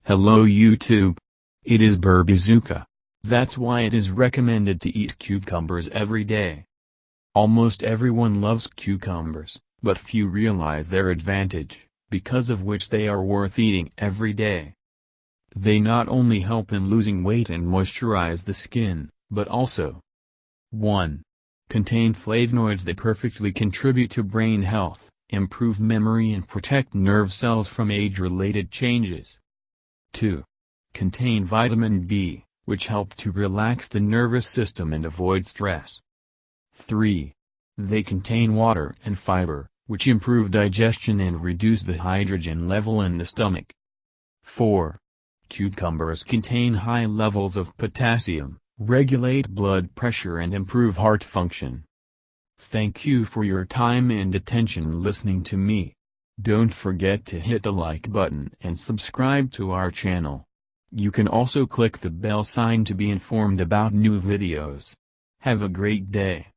Hello YouTube. It is Berbizooka. That's why it is recommended to eat cucumbers every day. Almost everyone loves cucumbers, but few realize their advantage, because of which they are worth eating every day. They not only help in losing weight and moisturize the skin, but also 1. Contain flavonoids that perfectly contribute to brain health, improve memory and protect nerve cells from age-related changes. 2. Contain vitamin B, which help to relax the nervous system and avoid stress. 3. They contain water and fiber, which improve digestion and reduce the hydrogen level in the stomach. 4. Cucumbers contain high levels of potassium, regulate blood pressure and improve heart function. Thank you for your time and attention listening to me. Don't forget to hit the like button and subscribe to our channel. You can also click the bell sign to be informed about new videos. Have a great day.